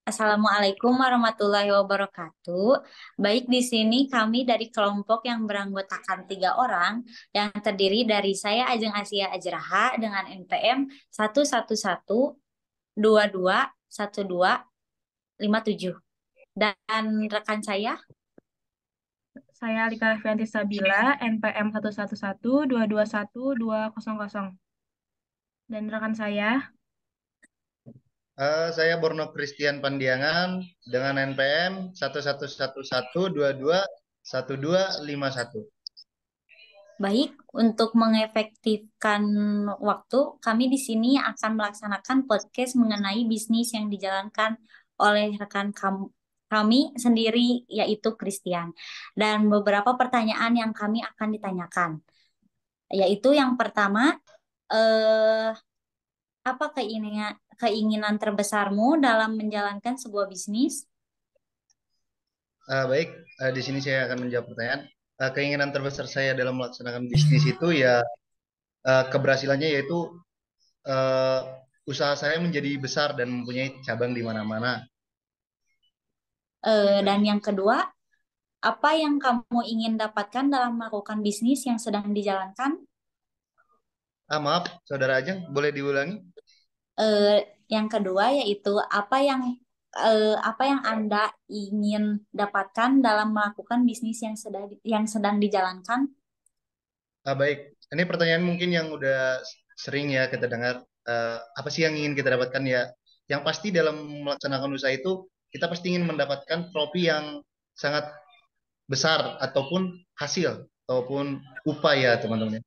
Assalamualaikum warahmatullahi wabarakatuh. Baik, di sini kami dari kelompok yang beranggotakan 3 orang yang terdiri dari saya Ajeng Asia Ajraha dengan NPM 111221257 dan rekan saya. Saya Alika Fianti Sabila, NPM 11112212000. Dan rekan saya, Saya Borno Christian Pandiangan dengan NPM 111222121. Baik, untuk mengefektifkan waktu, kami di sini akan melaksanakan podcast mengenai bisnis yang dijalankan oleh kami sendiri, yaitu Christian. Dan beberapa pertanyaan yang kami akan ditanyakan, yaitu yang pertama, eh, apa keinginan terbesarmu dalam menjalankan sebuah bisnis? Baik, di sini saya akan menjawab pertanyaan. Keinginan terbesar saya dalam melaksanakan bisnis itu ya keberhasilannya yaitu eh, usaha saya menjadi besar dan mempunyai cabang di mana-mana. Dan yang kedua, apa yang kamu ingin dapatkan dalam melakukan bisnis yang sedang dijalankan? Maaf, Saudara Ajeng, boleh diulangi? eh, yang kedua yaitu apa yang Anda ingin dapatkan dalam melakukan bisnis yang sedang dijalankan? Baik, ini pertanyaan mungkin yang udah sering ya kita dengar. Apa sih yang ingin kita dapatkan ya? Yang pasti dalam melaksanakan usaha itu kita pasti ingin mendapatkan trofi yang sangat besar ataupun hasil ataupun upah ya teman-teman.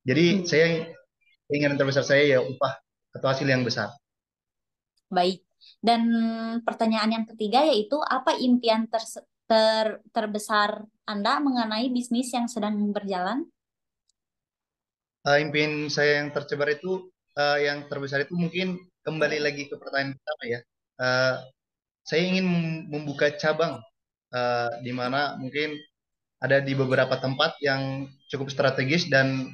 Jadi Hmm, saya keinginan terbesar saya ya upah atau hasil yang besar. baik. Dan pertanyaan yang ketiga yaitu apa impian terbesar Anda mengenai bisnis yang sedang berjalan? Impian saya yang tercebar itu yang terbesar itu mungkin kembali lagi ke pertanyaan pertama ya. Eh, saya ingin membuka cabang di mana mungkin ada di beberapa tempat yang cukup strategis dan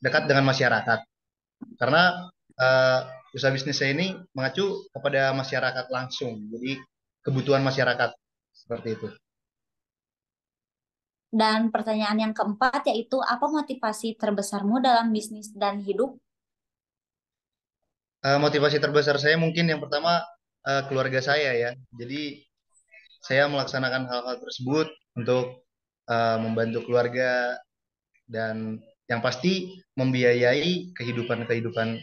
dekat dengan masyarakat. Karena uh, usaha bisnis saya ini mengacu kepada masyarakat langsung, jadi kebutuhan masyarakat seperti itu. Dan pertanyaan yang keempat yaitu apa motivasi terbesarmu dalam bisnis dan hidup? Motivasi terbesar saya mungkin yang pertama keluarga saya ya. Jadi saya melaksanakan hal-hal tersebut untuk membantu keluarga dan yang pasti membiayai kehidupan-kehidupan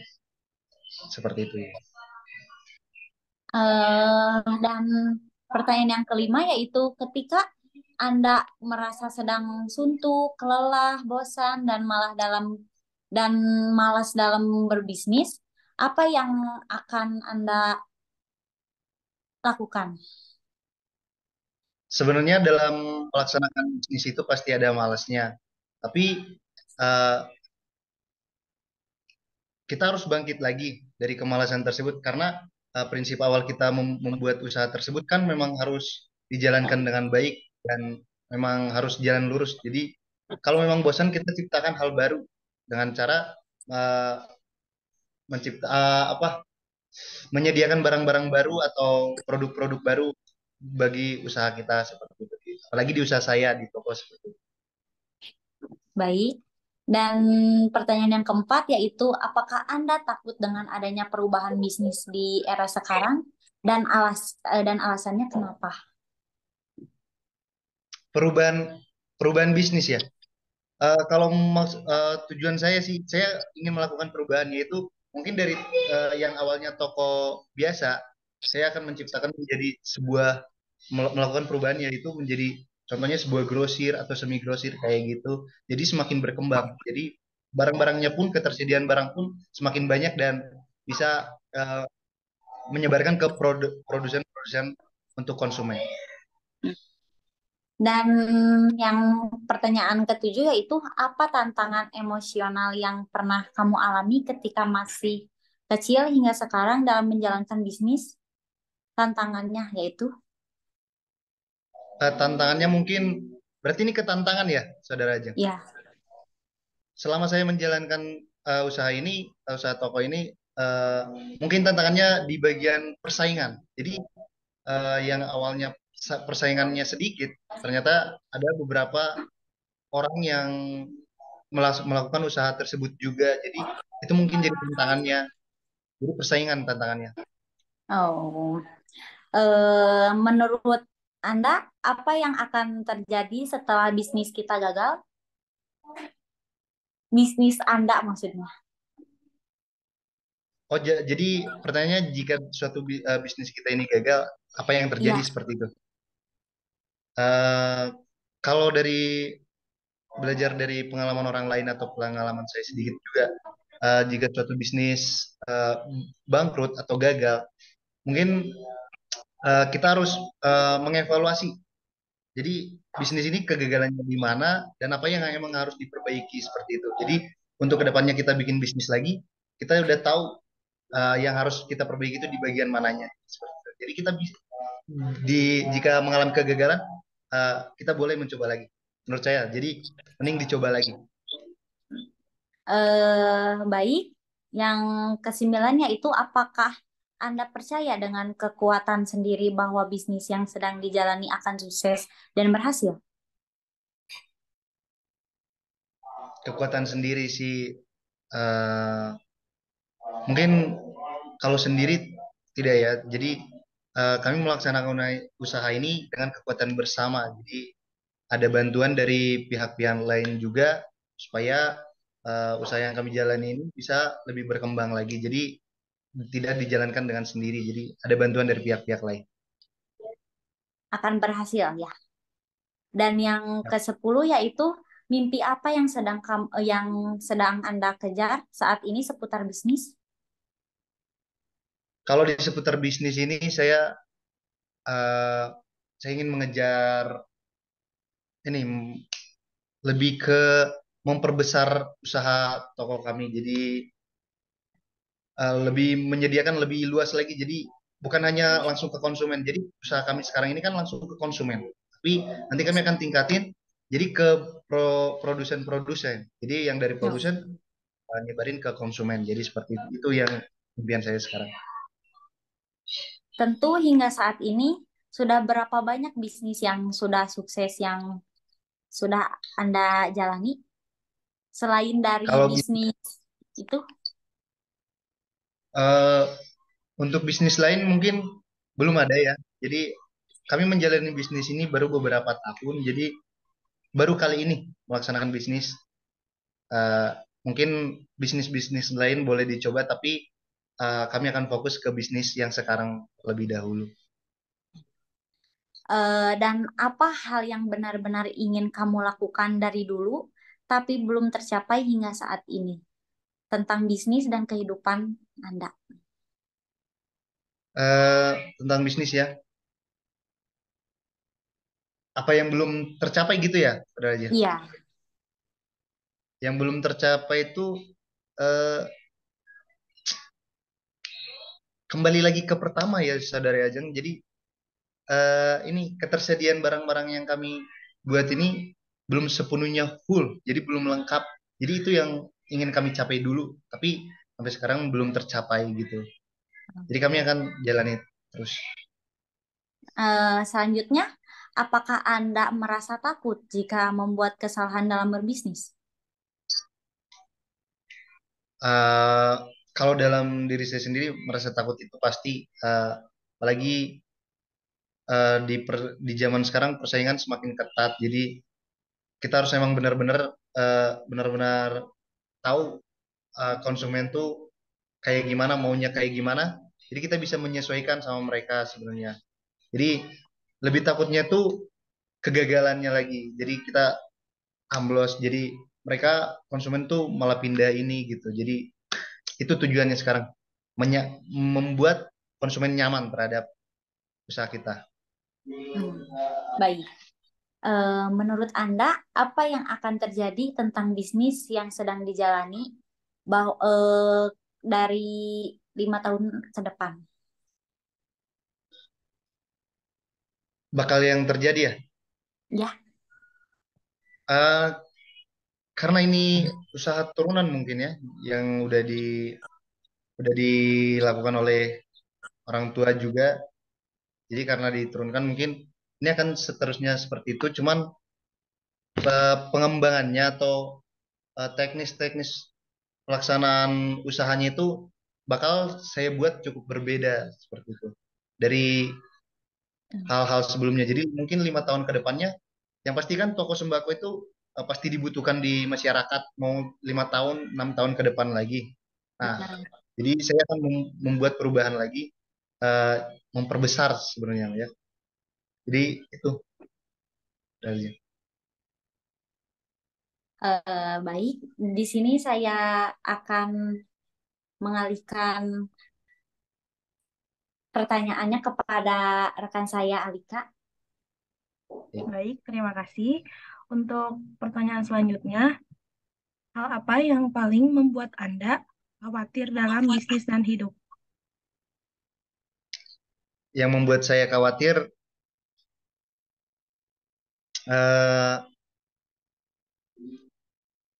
seperti itu ya. Dan pertanyaan yang kelima yaitu ketika Anda merasa sedang suntuk, lelah, bosan, dan malas dalam berbisnis, apa yang akan Anda lakukan? Sebenarnya dalam melaksanakan bisnis itu pasti ada malasnya, tapi uh, kita harus bangkit lagi dari kemalasan tersebut karena prinsip awal kita membuat usaha tersebut kan memang harus dijalankan dengan baik dan memang harus jalan lurus. Jadi kalau memang bosan kita ciptakan hal baru dengan cara uh, apa menyediakan barang-barang baru atau produk-produk baru bagi usaha kita seperti itu. Apalagi di usaha saya di toko seperti itu. Baik. Dan pertanyaan yang keempat yaitu apakah Anda takut dengan adanya perubahan bisnis di era sekarang dan alasannya kenapa? Perubahan perubahan bisnis ya. Kalau tujuan saya sih, saya ingin melakukan perubahan yaitu mungkin dari yang awalnya toko biasa, saya akan menciptakan menjadi melakukan perubahan yaitu menjadi contohnya sebuah grosir atau semi grosir kayak gitu. Jadi semakin berkembang. Jadi barang-barangnya pun ketersediaan barang pun semakin banyak dan bisa menyebarkan ke produsen-produsen untuk konsumen. Dan yang pertanyaan ketujuh yaitu apa tantangan emosional yang pernah kamu alami ketika masih kecil hingga sekarang dalam menjalankan bisnis? Tantangannya yaitu, Tantangannya mungkin berarti ini ketantangan ya, Saudara Ajeng. ya, Selama saya menjalankan usaha ini, usaha toko ini, mungkin tantangannya di bagian persaingan. Jadi yang awalnya persaingannya sedikit, ternyata ada beberapa orang yang melakukan usaha tersebut juga. Jadi itu mungkin jadi tantangannya, jadi persaingan tantangannya. Oh, menurut Anda, apa yang akan terjadi setelah bisnis kita gagal? Bisnis Anda maksudnya. Oh, jadi pertanyaannya jika suatu bisnis kita ini gagal, apa yang terjadi Iya, seperti itu? Eh, Kalau dari belajar dari pengalaman orang lain atau pengalaman saya sedikit juga, jika suatu bisnis bangkrut atau gagal, mungkin kita harus mengevaluasi. Jadi bisnis ini kegagalannya di mana dan apa yang emang harus diperbaiki seperti itu. Jadi untuk kedepannya kita bikin bisnis lagi, kita udah tahu yang harus kita perbaiki itu di bagian mananya. Seperti itu. Jadi kita bisa jika mengalami kegagalan, kita boleh mencoba lagi. Menurut saya, jadi mending dicoba lagi. baik. Yang kesembilannya itu, apakah Anda percaya dengan kekuatan sendiri bahwa bisnis yang sedang dijalani akan sukses dan berhasil? Kekuatan sendiri sih, eh, mungkin kalau sendiri tidak ya. Jadi kami melaksanakan usaha ini dengan kekuatan bersama. Jadi ada bantuan dari pihak-pihak lain juga supaya usaha yang kami jalani ini bisa lebih berkembang lagi. Jadi tidak dijalankan dengan sendiri. Jadi ada bantuan dari pihak-pihak lain. Akan berhasil ya. Dan yang ke-10 yaitu, mimpi apa yang sedang Anda kejar saat ini seputar bisnis? Kalau di seputar bisnis ini eh, saya ingin mengejar ini lebih ke memperbesar usaha toko kami. Jadi lebih menyediakan lebih luas lagi. Jadi bukan hanya langsung ke konsumen. Jadi usaha kami sekarang ini kan langsung ke konsumen. Tapi nanti kami akan tingkatin jadi ke produsen-produsen. Jadi yang dari Oh. produsen nyebarin ke konsumen. Jadi seperti itu yang impian saya sekarang. Tentu hingga saat ini sudah berapa banyak bisnis yang sudah sukses yang sudah Anda jalani selain dari Kalau bisnis itu? eh, untuk bisnis lain mungkin belum ada ya. Jadi kami menjalani bisnis ini baru beberapa tahun. Jadi baru kali ini melaksanakan bisnis. Eh, Mungkin bisnis-bisnis lain boleh dicoba, tapi kami akan fokus ke bisnis yang sekarang lebih dahulu. Dan apa hal yang benar-benar ingin kamu lakukan dari dulu tapi belum tercapai hingga saat ini tentang bisnis dan kehidupan Anda? Tentang bisnis ya, apa yang belum tercapai gitu ya, saudara aja. Iya, Yang belum tercapai itu eh, kembali lagi ke pertama ya, saudara Ajeng. Jadi ini ketersediaan barang-barang yang kami buat ini belum sepenuhnya full, jadi belum lengkap. Jadi itu yang ingin kami capai dulu, tapi sampai sekarang belum tercapai gitu. Jadi kami akan jalani terus. Selanjutnya, apakah Anda merasa takut jika membuat kesalahan dalam berbisnis? Eh, Kalau dalam diri saya sendiri merasa takut itu pasti, apalagi di zaman sekarang persaingan semakin ketat. Jadi kita harus emang benar-benar tahu konsumen tuh kayak gimana, maunya kayak gimana. Jadi kita bisa menyesuaikan sama mereka sebenarnya. Jadi lebih takutnya tuh kegagalannya lagi. Jadi kita amblos. Jadi mereka konsumen tuh malah pindah ini gitu. Jadi itu tujuannya sekarang, membuat konsumen nyaman terhadap usaha kita. Hmm, baik. Menurut Anda, apa yang akan terjadi tentang bisnis yang sedang dijalani dari 5 tahun ke depan? Bakal yang terjadi ya, Ya, eh, karena ini usaha turunan mungkin ya, yang udah dilakukan oleh orang tua juga. Jadi karena diturunkan mungkin ini akan seterusnya seperti itu. Cuman pengembangannya atau teknis-teknis pelaksanaan usahanya itu bakal saya buat cukup berbeda seperti itu dari hal-hal sebelumnya. Jadi mungkin 5 tahun ke depannya, yang pasti kan toko sembako itu pasti dibutuhkan di masyarakat mau 5 tahun, 6 tahun ke depan lagi. Nah, Nah, jadi saya akan membuat perubahan lagi, eh, memperbesar sebenarnya ya. Jadi itu dari baik. Di sini saya akan mengalihkan pertanyaannya kepada rekan saya Alika. Baik, terima kasih. Untuk pertanyaan selanjutnya, hal apa yang paling membuat Anda khawatir dalam bisnis dan hidup? yang membuat saya khawatir, eh,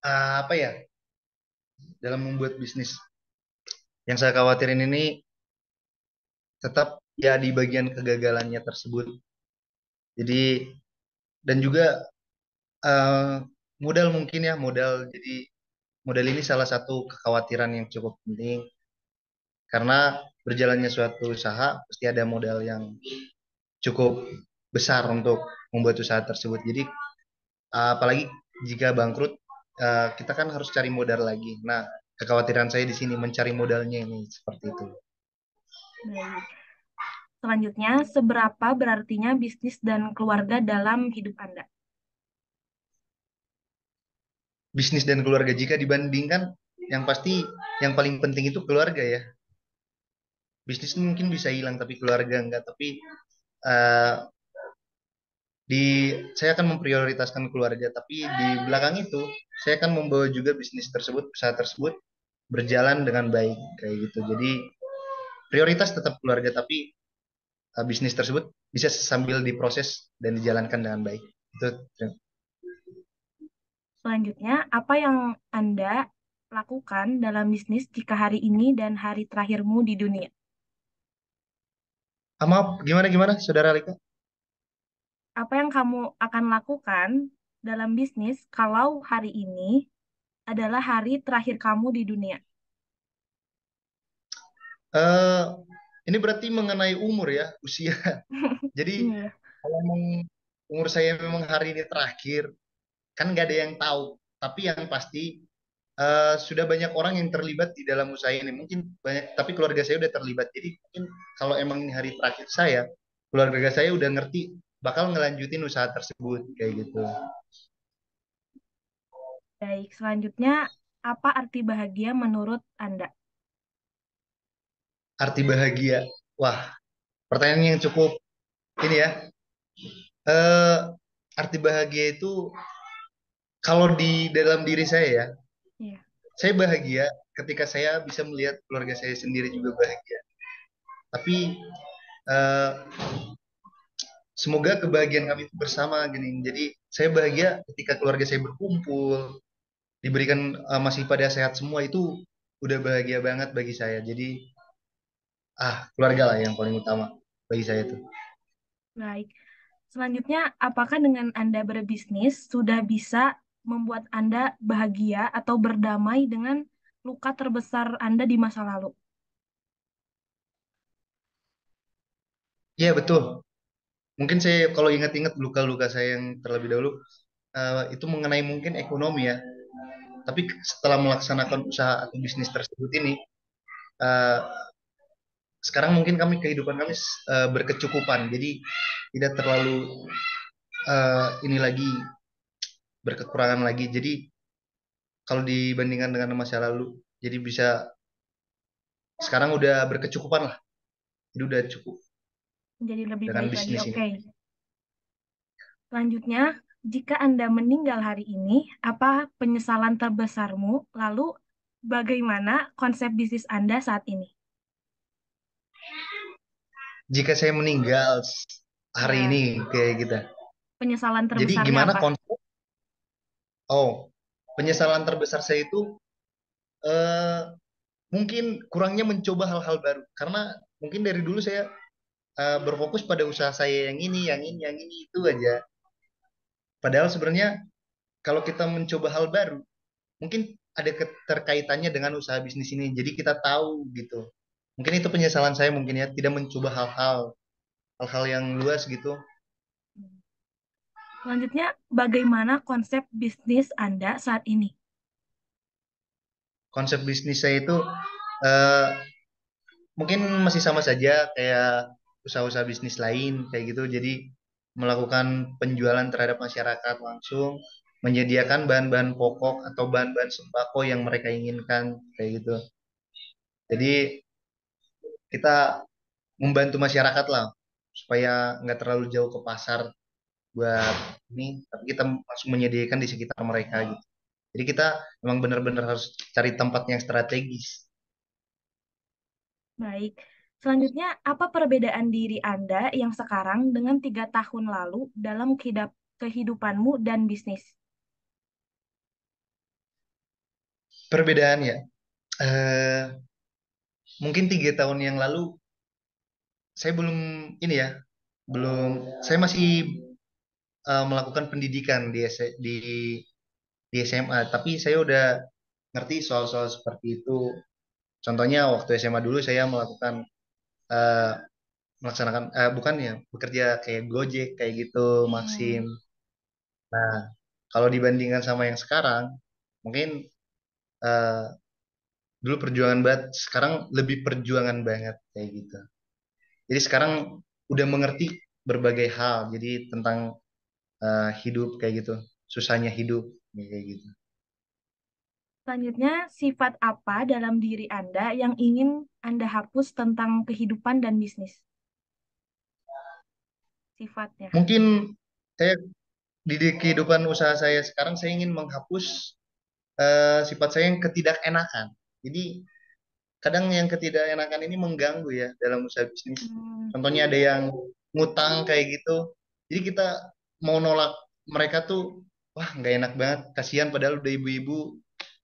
apa ya, dalam membuat bisnis. Yang saya khawatirin ini tetap ya di bagian kegagalannya tersebut. Jadi dan juga eh, modal mungkin ya, modal. Jadi modal ini salah satu kekhawatiran yang cukup penting karena berjalannya suatu usaha pasti ada modal yang cukup besar untuk membuat usaha tersebut. Jadi apalagi jika bangkrut, kita kan harus cari modal lagi. Nah, kekhawatiran saya di sini mencari modalnya ini seperti itu. Baik. Selanjutnya, seberapa berartinya bisnis dan keluarga dalam hidup Anda? Bisnis dan keluarga jika dibandingkan, yang pasti yang paling penting itu keluarga ya. Bisnis mungkin bisa hilang tapi keluarga enggak. Tapi eh, di saya akan memprioritaskan keluarga, tapi di belakang itu saya akan membawa juga bisnis tersebut, usaha tersebut berjalan dengan baik kayak gitu. Jadi prioritas tetap keluarga, tapi bisnis tersebut bisa sambil diproses dan dijalankan dengan baik. Itu Selanjutnya, apa yang Anda lakukan dalam bisnis jika hari ini dan hari terakhirmu di dunia? maaf, gimana gimana, Saudara Lika? Apa yang kamu akan lakukan dalam bisnis kalau hari ini adalah hari terakhir kamu di dunia? Eh, ini berarti mengenai umur ya, usia. Jadi Iya. kalau memang umur saya memang hari ini terakhir, kan nggak ada yang tahu. Tapi yang pasti sudah banyak orang yang terlibat di dalam usaha ini. Mungkin banyak, tapi keluarga saya udah terlibat. Jadi mungkin kalau emang ini hari terakhir saya, keluarga saya udah ngerti bakal ngelanjutin usaha tersebut kayak gitu. Baik, selanjutnya, apa arti bahagia menurut Anda? Arti bahagia, wah, pertanyaan yang cukup ini ya. Eh, arti bahagia itu kalau di dalam diri saya ya, Iya. saya bahagia ketika saya bisa melihat keluarga saya sendiri juga bahagia. Tapi eh, semoga kebahagiaan kami itu bersama gini. Jadi saya bahagia ketika keluarga saya berkumpul, diberikan masih pada sehat semua itu udah bahagia banget bagi saya. Jadi keluarga lah yang paling utama bagi saya itu. Baik. Selanjutnya, apakah dengan Anda berbisnis sudah bisa membuat Anda bahagia atau berdamai dengan luka terbesar Anda di masa lalu? Iya betul. Mungkin saya kalau ingat-ingat luka-luka saya yang terlebih dahulu itu mengenai mungkin ekonomi ya. Tapi setelah melaksanakan usaha atau bisnis tersebut ini, eh, sekarang mungkin kehidupan kami berkecukupan. Jadi tidak terlalu ini lagi berkekurangan lagi. Jadi kalau dibandingkan dengan masa lalu, jadi bisa sekarang udah berkecukupan lah. Jadi udah cukup Menjadi lebih dengan baik lagi. bisnis ini. Oke. Selanjutnya, jika Anda meninggal hari ini, apa penyesalan terbesarmu? Lalu, bagaimana konsep bisnis Anda saat ini? Jika saya meninggal hari ini Ya, kayak gitu. penyesalan Jadi terbesarnya gimana apa? konsep? Oh, penyesalan terbesar saya itu eh, mungkin kurangnya mencoba hal-hal baru. Karena mungkin dari dulu saya berfokus pada usaha saya yang ini itu aja. Padahal sebenarnya kalau kita mencoba hal baru, mungkin ada keterkaitannya dengan usaha bisnis ini. Jadi kita tahu gitu. Mungkin itu penyesalan saya mungkin ya, tidak mencoba hal-hal yang luas gitu. Selanjutnya, bagaimana konsep bisnis Anda saat ini? Konsep bisnis saya itu eh, mungkin masih sama saja kayak usaha-usaha bisnis lain kayak gitu. Jadi melakukan penjualan terhadap masyarakat langsung, menyediakan bahan-bahan pokok atau bahan-bahan sembako yang mereka inginkan kayak gitu. Jadi kita membantu masyarakat lah supaya nggak terlalu jauh ke pasar buat ini, tapi kita langsung menyediakan di sekitar mereka gitu. Jadi kita memang benar-benar harus cari tempat yang strategis. Baik. Selanjutnya, apa perbedaan diri Anda yang sekarang dengan 3 tahun lalu dalam kehidupanmu dan bisnis? Perbedaan ya, eh, mungkin 3 tahun yang lalu saya belum ini ya, belum, saya masih melakukan pendidikan di SMA, tapi saya udah ngerti soal-soal seperti itu. Contohnya waktu SMA dulu saya eh, melaksanakan bukan ya, bekerja kayak Gojek kayak gitu, Maxim. Hmm, Nah, kalau dibandingkan sama yang sekarang, mungkin eh, dulu perjuangan banget, sekarang lebih perjuangan banget kayak gitu. Jadi sekarang udah mengerti berbagai hal, jadi tentang hidup kayak gitu, susahnya hidup kayak gitu. Selanjutnya, sifat apa dalam diri Anda yang ingin Anda hapus tentang kehidupan dan bisnis? Sifatnya. Mungkin saya di kehidupan usaha saya sekarang saya ingin menghapus sifat saya yang ketidakenakan. Jadi kadang yang ketidakenakan ini mengganggu ya dalam usaha bisnis. Hmm, Contohnya ada yang ngutang kayak gitu. Jadi kita mau nolak mereka tuh, wah nggak enak banget. Kasihan padahal udah ibu-ibu.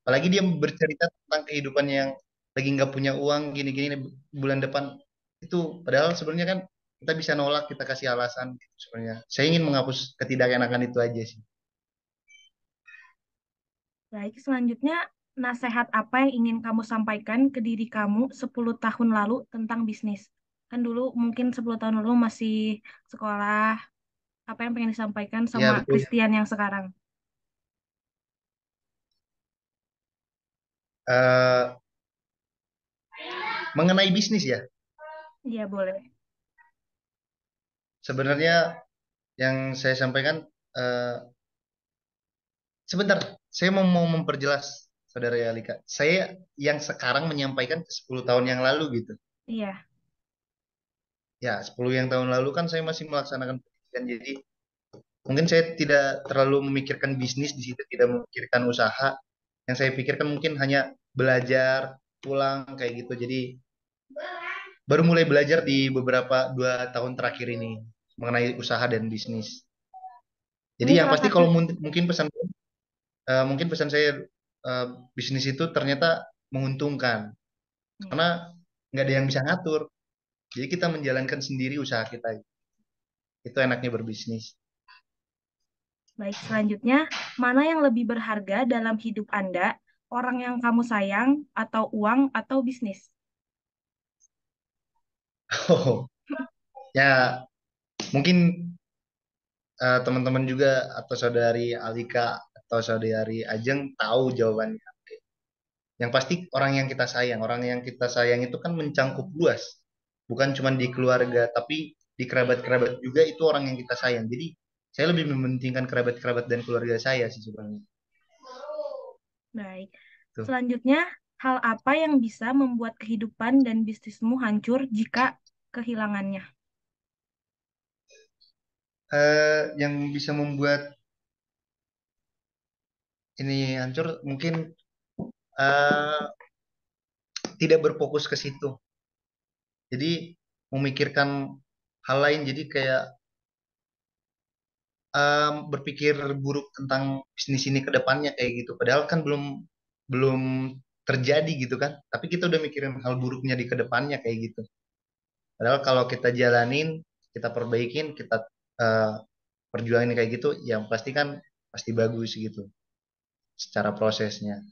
Apalagi dia bercerita tentang kehidupan yang lagi nggak punya uang gini-gini bulan depan. Itu padahal sebenarnya kan kita bisa nolak, kita kasih alasan gitu sebenarnya. Saya ingin menghapus ketidakenakan itu aja sih. baik, selanjutnya, nasihat apa yang ingin kamu sampaikan ke diri kamu 10 tahun lalu tentang bisnis? Kan dulu mungkin 10 tahun lalu masih sekolah, apa yang pengen disampaikan Ya sama betul. Christian yang sekarang? Eh, mengenai bisnis ya, Iya, boleh. sebenarnya yang saya sampaikan eh, sebentar, saya mau memperjelas Saudara Yalika. Saya yang sekarang menyampaikan ke 10 tahun yang lalu gitu. Iya, Ya, 10 yang tahun lalu kan saya masih melaksanakan pendidikan. Jadi mungkin saya tidak terlalu memikirkan bisnis di situ, tidak memikirkan usaha. Yang saya pikirkan mungkin hanya belajar, pulang kayak gitu. Jadi baru mulai belajar di beberapa 2 tahun terakhir ini mengenai usaha dan bisnis. Jadi ini yang salah pasti satu. kalau mungkin pesan saya eh, bisnis itu ternyata menguntungkan Iya. karena nggak ada yang bisa ngatur. Jadi kita menjalankan sendiri usaha kita. Itu enaknya berbisnis. Baik, selanjutnya, mana yang lebih berharga dalam hidup Anda? Orang yang kamu sayang, atau uang, atau bisnis? Oh, ya mungkin teman-teman juga atau saudari Alika atau saudari Ajeng tahu jawabannya. Yang pasti orang yang kita sayang itu kan mencangkup luas. Bukan cuma di keluarga, tapi di kerabat-kerabat juga itu orang yang kita sayang. Jadi saya lebih mementingkan kerabat-kerabat dan keluarga saya sih sebenarnya. Baik. Tuh. Selanjutnya, hal apa yang bisa membuat kehidupan dan bisnismu hancur jika kehilangannya? Yang bisa membuat ini hancur mungkin eh, tidak berfokus ke situ. Jadi memikirkan hal lain. Jadi kayak berpikir buruk tentang bisnis ini ke depannya kayak gitu. Padahal kan belum belum terjadi gitu kan. Tapi kita udah mikirin hal buruknya di ke depannya kayak gitu. Padahal kalau kita jalanin, kita perbaikin, kita eh, perjuangin kayak gitu, yang pasti kan pasti bagus gitu secara prosesnya.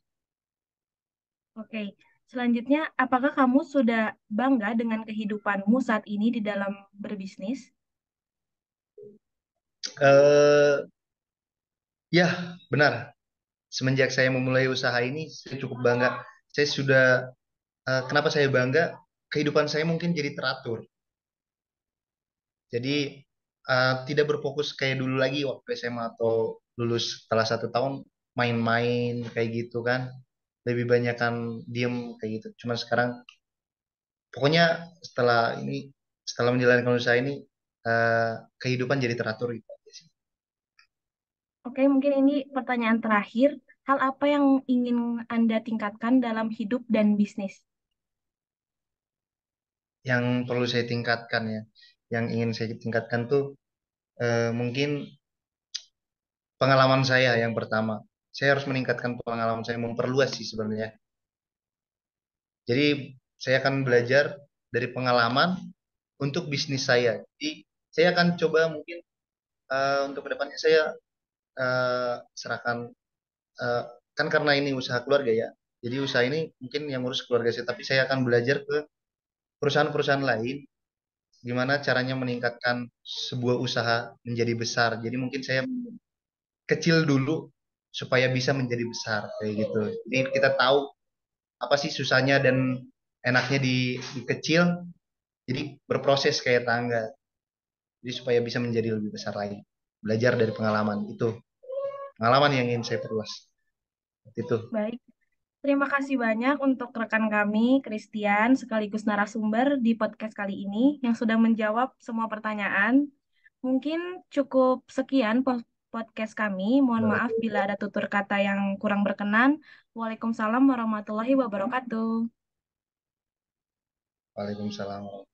Oke, selanjutnya, apakah kamu sudah bangga dengan kehidupanmu saat ini di dalam berbisnis? eh ya, benar. Semenjak saya memulai usaha ini, saya cukup bangga. Saya sudah, kenapa saya bangga? Kehidupan saya mungkin jadi teratur. Jadi tidak berfokus kayak dulu lagi waktu SMA atau lulus setelah 1 tahun main-main kayak gitu kan. Lebih banyak kan diem kayak gitu. Cuma sekarang pokoknya setelah ini, setelah menjalankan usaha ini, eh, kehidupan jadi teratur gitu aja sih. Oke, mungkin ini pertanyaan terakhir. Hal apa yang ingin Anda tingkatkan dalam hidup dan bisnis? Yang perlu saya tingkatkan ya, yang ingin saya tingkatkan tuh mungkin pengalaman saya yang pertama. Saya harus meningkatkan pengalaman saya, memperluas sih sebenarnya. Jadi saya akan belajar dari pengalaman untuk bisnis saya. Jadi saya akan coba mungkin untuk kedepannya saya serahkan, eh, kan karena ini usaha keluarga ya. Jadi usaha ini mungkin yang ngurus keluarga saya, tapi saya akan belajar ke perusahaan-perusahaan lain gimana caranya meningkatkan sebuah usaha menjadi besar. Jadi mungkin saya kecil dulu supaya bisa menjadi besar kayak gitu. Jadi kita tahu apa sih susahnya dan enaknya di kecil. Jadi berproses kayak tangga. Jadi supaya bisa menjadi lebih besar lagi. Belajar dari pengalaman itu. Pengalaman yang ingin saya perluas. Seperti itu. Baik, terima kasih banyak untuk rekan kami, Christian, sekaligus narasumber di podcast kali ini yang sudah menjawab semua pertanyaan. Mungkin cukup sekian podcast kami. Mohon maaf bila ada tutur kata yang kurang berkenan. Waalaikumsalam warahmatullahi wabarakatuh. Waalaikumsalam.